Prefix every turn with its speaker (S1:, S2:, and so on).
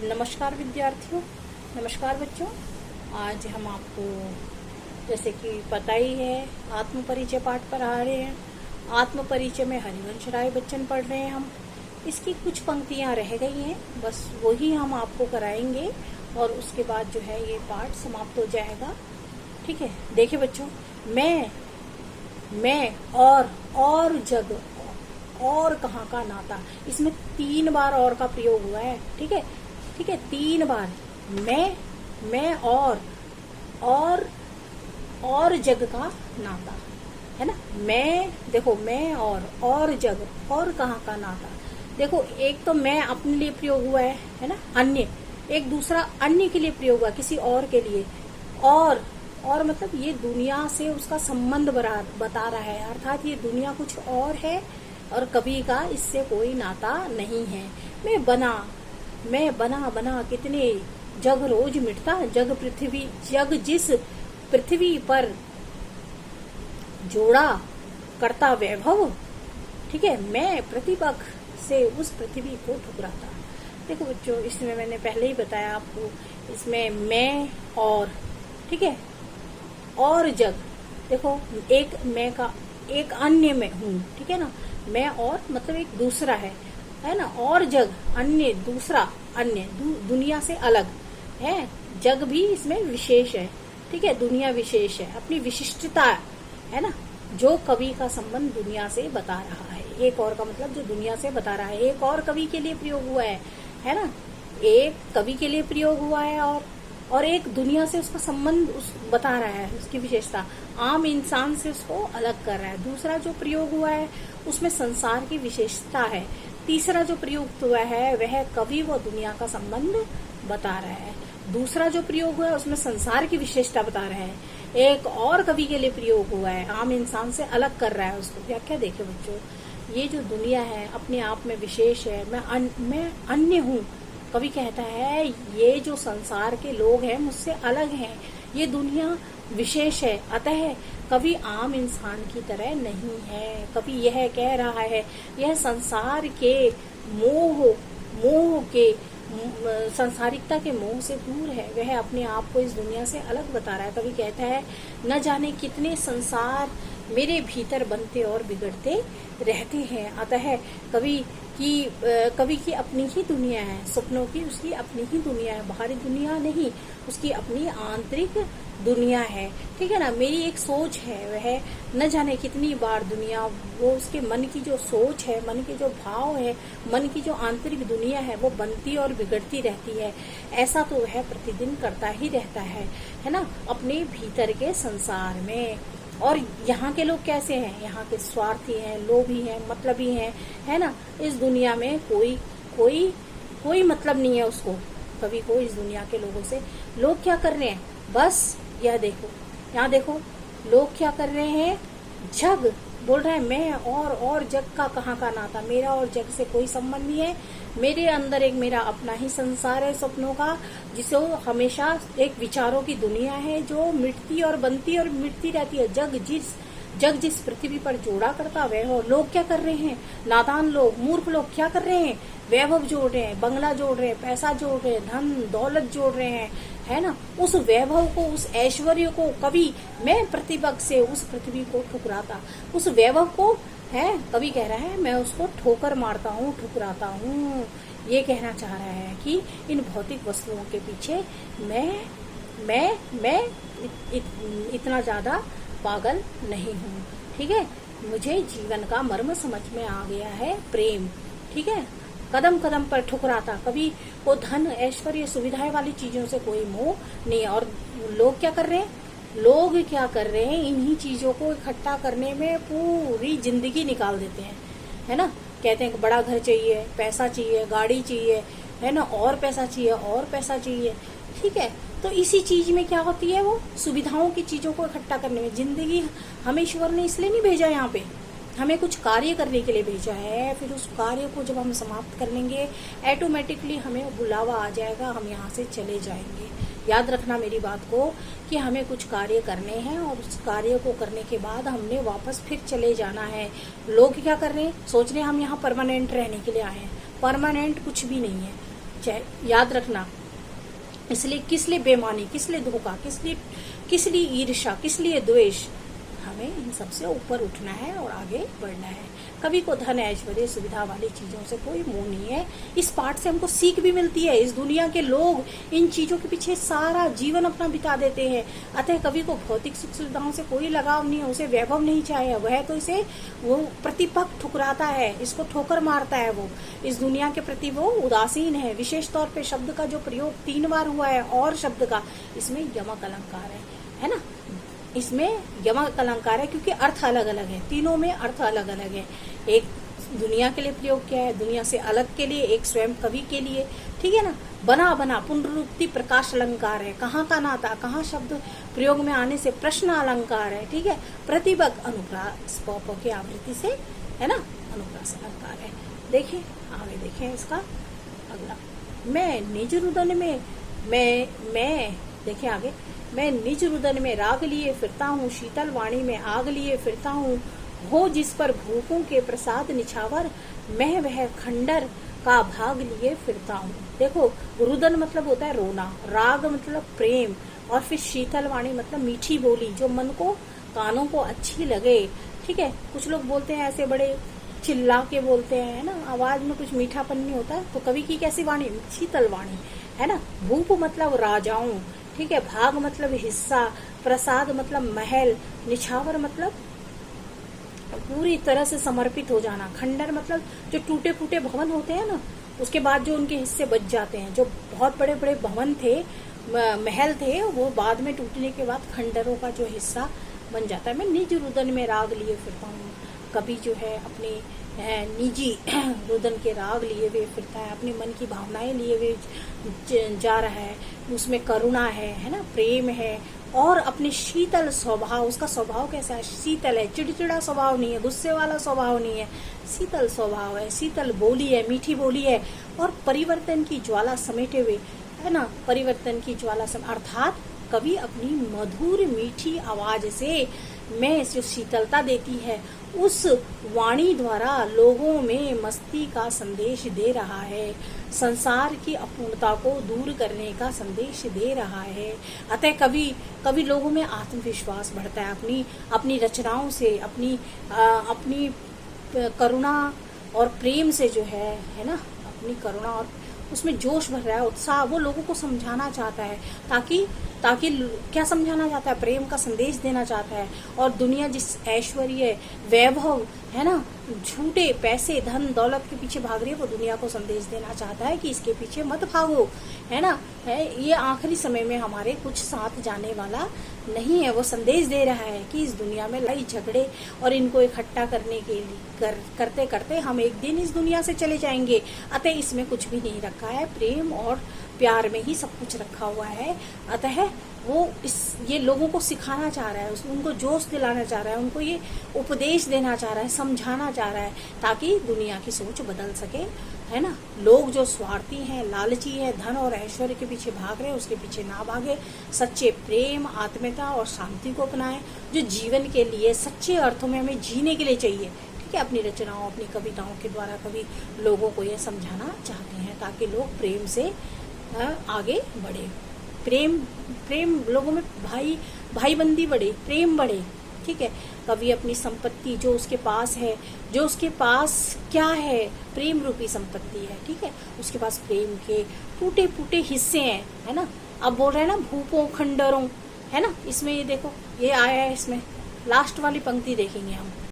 S1: नमस्कार विद्यार्थियों, नमस्कार बच्चों। आज हम आपको जैसे कि पता ही है आत्म परिचय पाठ पढ़ा रहे हैं। आत्म परिचय में हरिवंश राय बच्चन पढ़ रहे हैं हम। इसकी कुछ पंक्तियां रह गई हैं, बस वही हम आपको कराएंगे और उसके बाद जो है ये पाठ समाप्त हो जाएगा। ठीक है, देखिए बच्चों, मैं और जग और कहाँ का नाता, इसमें 3 बार और का प्रयोग हुआ है। ठीक है, 3 बार मैं और जग का नाता है ना। मैं और जग और कहाँ का नाता। देखो, एक तो मैं अपने लिए प्रयोग हुआ है ना। अन्य, एक दूसरा अन्य के लिए प्रयोग हुआ, किसी और के लिए। और मतलब ये दुनिया से उसका संबंध बता रहा है, अर्थात ये दुनिया कुछ और है और कभी का इससे कोई नाता नहीं है। मैं बना कितने जग रोज मिटता, जग जिस पृथ्वी पर जोड़ा करता वैभव। ठीक है, मैं प्रतिपक्ष से उस पृथ्वी को ठुकराता। देखो बच्चों, इसमें मैंने पहले ही बताया आपको, इसमें मैं और, ठीक है, और जग। देखो, एक मैं का एक अन्य में हूँ, ठीक है ना। मैं और मतलब एक दूसरा है ना। और जग अन्य, दूसरा अन्य, दुनिया से अलग है। जग भी इसमें विशेष है, ठीक है, दुनिया विशेष है, अपनी विशिष्टता है ना, जो कवि का संबंध दुनिया से बता रहा है। एक और का मतलब जो दुनिया से बता रहा है, एक और कवि के लिए प्रयोग हुआ है ना। एक कवि के लिए प्रयोग हुआ है और एक दुनिया से उसका संबंध बता रहा है, उसकी विशेषता, आम इंसान से उसको अलग कर रहा है। दूसरा जो प्रयोग हुआ है उसमें संसार की विशेषता है। तीसरा जो प्रयोग हुआ है वह कवि व दुनिया का संबंध बता रहा है। दूसरा जो प्रयोग हुआ है उसमें संसार की विशेषता बता रहा है। एक और कवि के लिए प्रयोग हुआ है, आम इंसान से अलग कर रहा है उसको। व्याख्या देखिए बच्चों, ये जो दुनिया है अपने आप में विशेष है। मैं अन्य हूँ। कवि कहता है ये जो संसार के लोग हैं मुझसे अलग हैं, ये दुनिया विशेष है। अतः कवि आम इंसान की तरह नहीं है। कवि यह कह रहा है यह संसार के मोह के संसारिकता के मोह से दूर है। वह अपने आप को इस दुनिया से अलग बता रहा है। कवि कहता है न जाने कितने संसार मेरे भीतर बनते और बिगड़ते रहते हैं। अतः कवि की अपनी ही दुनिया है, सपनों की उसकी अपनी ही दुनिया है, बाहरी दुनिया नहीं, उसकी अपनी आंतरिक दुनिया है। ठीक है ना। मेरी एक सोच है, वह न जाने कितनी बार दुनिया, वो उसके मन की जो सोच है, मन के जो भाव है, मन की जो आंतरिक दुनिया है वो बनती और बिगड़ती रहती है। ऐसा तो वह प्रतिदिन करता ही रहता है ना, अपने भीतर के संसार में। और यहाँ के लोग कैसे हैं? यहाँ के स्वार्थी हैं, लोभी हैं, मतलबी हैं, है ना। इस दुनिया में कोई मतलब नहीं है उसको, कभी कोई इस दुनिया के लोगों से। लोग क्या कर रहे हैं? बस यह देखो, यहाँ देखो, लोग क्या कर रहे हैं? जग बोल रहा है मैं और जग का कहाँ का नाता, मेरा और जग से कोई संबंध नहीं है। मेरे अंदर एक मेरा अपना ही संसार है सपनों का, जिसे हमेशा एक विचारों की दुनिया है जो मिटती और बनती और मिटती रहती है। जग जिस पृथ्वी पर जोड़ा करता वैभव। लोग क्या कर रहे हैं? नादान लोग, मूर्ख लोग क्या कर रहे हैं? वैभव जोड़ रहे हैं, बंगला जोड़ रहे हैं, पैसा जोड़ रहे हैं, धन दौलत जोड़ रहे हैं, है ना। उस वैभव को, उस ऐश्वर्य को कवि मैं प्रतिपक्ष से उस पृथ्वी को ठुकराता, उस वैभव को है कवि कह रहा है मैं उसको ठोकर मारता हूँ, ठुकराता हूँ। ये कहना चाह रहा है कि इन भौतिक वस्तुओं के पीछे मैं इतना ज्यादा पागल नहीं हूँ। ठीक है, मुझे जीवन का मर्म समझ में आ गया है, प्रेम। ठीक है, कदम कदम पर ठुकराता। कभी को धन ऐश्वर्य सुविधाएं वाली चीजों से कोई मोह नहीं है। और लोग क्या कर रहे हैं? इन्हीं चीजों को इकट्ठा करने में पूरी जिंदगी निकाल देते हैं, है ना। कहते हैं कि बड़ा घर चाहिए, पैसा चाहिए, गाड़ी चाहिए, है ना, और पैसा चाहिए, और पैसा चाहिए। ठीक है, तो इसी चीज में क्या होती है, वो सुविधाओं की चीजों को इकट्ठा करने में जिंदगी। हमें ईश्वर ने इसलिए नहीं भेजा यहाँ पे, हमें कुछ कार्य करने के लिए भेजा है। फिर उस कार्य को जब हम समाप्त कर लेंगे, ऑटोमेटिकली हमें बुलावा आ जाएगा, हम यहाँ से चले जाएंगे। याद रखना मेरी बात को कि हमें कुछ कार्य करने हैं और उस कार्य को करने के बाद हमने वापस फिर चले जाना है। लोग क्या कर रहे हैं? सोच रहे हैं हम यहाँ परमानेंट रहने के लिए आए हैं। परमानेंट कुछ भी नहीं है। याद रखना। इसलिए किस लिए बेईमानी, किस लिए धोखा, किस लिए ईर्ष्या, किस लिए द्वेष। हमें इन सबसे ऊपर उठना है और आगे बढ़ना है। कभी को धन ऐश्वर्य सुविधा वाली चीजों से कोई मोह नहीं है। इस पाठ से हमको सीख भी मिलती है। इस दुनिया के लोग इन चीजों के पीछे सारा जीवन अपना बिता देते हैं। अतः कवि को भौतिक सुख सुविधाओं से कोई लगाव नहीं है, उसे वैभव नहीं चाहिए। वह तो इसे वो प्रतिपक्ष ठुकराता है, इसको ठोकर मारता है। वो इस दुनिया के प्रति वो उदासीन है। विशेष तौर पे शब्द का जो प्रयोग 3 बार हुआ है और शब्द का, इसमें यमक अलंकार है ना। इसमें यमक अलंकार है क्योंकि अर्थ अलग अलग है, तीनों में अर्थ अलग अलग है। एक दुनिया के लिए प्रयोग किया है, दुनिया से अलग के लिए, एक स्वयं कवि के लिए, ठीक है ना। बना पुनरुक्ति प्रकाश अलंकार है, कहाँ का नाता, कहाँ शब्द प्रयोग में आने से प्रश्न अलंकार है, ठीक है। प्रतिपक अनुप्रास की आवृत्ति से, है ना, अनुप्रास अलंकार है। देखिए आगे देखें इसका अगला। मैं निज रुदन में मैं देखिए आगे। मैं निज रुदन में राग लिए फिरता हूँ, शीतल वाणी में आग लिए फिरता हूँ। हो जिस पर भूपों के प्रसाद निछावर, मैं वह खंडर का भाग लिए फिरता हूँ। देखो रुदन मतलब होता है रोना, राग मतलब प्रेम, और फिर शीतल वाणी मतलब मीठी बोली जो मन को, कानों को अच्छी लगे, ठीक है। कुछ लोग बोलते हैं ऐसे बड़े चिल्ला के बोलते हैं, है ना, आवाज में कुछ मीठापन नहीं होता। तो कवि की कैसी वाणी, शीतल वाणी, है ना। भूप मतलब राजाओं, ठीक है। भाग मतलब हिस्सा, प्रसाद मतलब महल, निछावर मतलब पूरी तरह से समर्पित हो जाना, खंडर मतलब जो टूटे फूटे भवन होते हैं ना, उसके बाद जो उनके हिस्से बच जाते हैं। जो बहुत बड़े बड़े भवन थे, महल थे, वो बाद में टूटने के बाद खंडरों का जो हिस्सा बन जाता है। मैं निज रुदन में राग लिए फिरता हूँ। कभी जो है अपने निजी रुदन के राग लिए हुए फिरता है, अपने मन की भावनाएं लिए हुए जा रहा है। उसमें करुणा है ना, प्रेम है, और अपने शीतल स्वभाव, उसका स्वभाव कैसा है, शीतल है, चिड़चिड़ा स्वभाव नहीं है, गुस्से वाला स्वभाव नहीं है, शीतल स्वभाव है, शीतल बोली है, मीठी बोली है, और परिवर्तन की ज्वाला समेटे हुए, है ना, परिवर्तन की ज्वाला अर्थात कवि अपनी मधुर मीठी आवाज से में जो शीतलता देती है, उस वाणी द्वारा लोगों में मस्ती का संदेश दे रहा है, संसार की अपूर्णता को दूर करने का संदेश दे रहा है। अतः कवि लोगों में आत्मविश्वास बढ़ता है अपनी रचनाओं से, अपनी करुणा और प्रेम से जो है ना, अपनी करुणा और उसमें जोश भर रहा है, उत्साह। वो लोगों को समझाना चाहता है, ताकि क्या समझाना चाहता है, प्रेम का संदेश देना चाहता है। और दुनिया जिस ऐश्वर्य, वैभव, है ना, झूठे पैसे, धन दौलत के पीछे भाग रही है, वो दुनिया को संदेश देना चाहता है कि इसके पीछे मत भागो, है ना। ये आखिरी समय में हमारे कुछ साथ जाने वाला नहीं है। वो संदेश दे रहा है कि इस दुनिया में लड़ाई झगड़े और इनको इकट्ठा करने के लिए करते करते हम एक दिन इस दुनिया से चले जाएंगे। अतः इसमें कुछ भी नहीं रखा है, प्रेम और प्यार में ही सब कुछ रखा हुआ है। अतः वो ये लोगों को सिखाना चाह रहा है, उनको जोश दिलाना चाह रहा है, उनको ये उपदेश देना चाह रहा है, समझाना चाह रहा है, ताकि दुनिया की सोच बदल सके, है ना। लोग जो स्वार्थी हैं, लालची है, धन और ऐश्वर्य के पीछे भाग रहे हैं, उसके पीछे ना भागे, सच्चे प्रेम, आत्मीयता और शांति को अपनाएं, जो जीवन के लिए सच्चे अर्थों में हमें जीने के लिए चाहिए, ठीक है। अपनी रचनाओं, अपनी कविताओं के द्वारा कवि लोगों को ये समझाना चाहते हैं, ताकि लोग प्रेम से आगे बढ़े। प्रेम लोगों में भाई बंदी बढ़े, प्रेम बढ़े, ठीक है। कवि अपनी संपत्ति जो उसके पास है, जो उसके पास क्या है, प्रेम रूपी संपत्ति है, ठीक है। उसके पास प्रेम के टूटे फूटे हिस्से हैं, है ना। अब बोल रहे हैं ना, भूपों खंडरों, है ना। इसमें ये देखो, ये आया है, इसमें लास्ट वाली पंक्ति देखेंगे हम।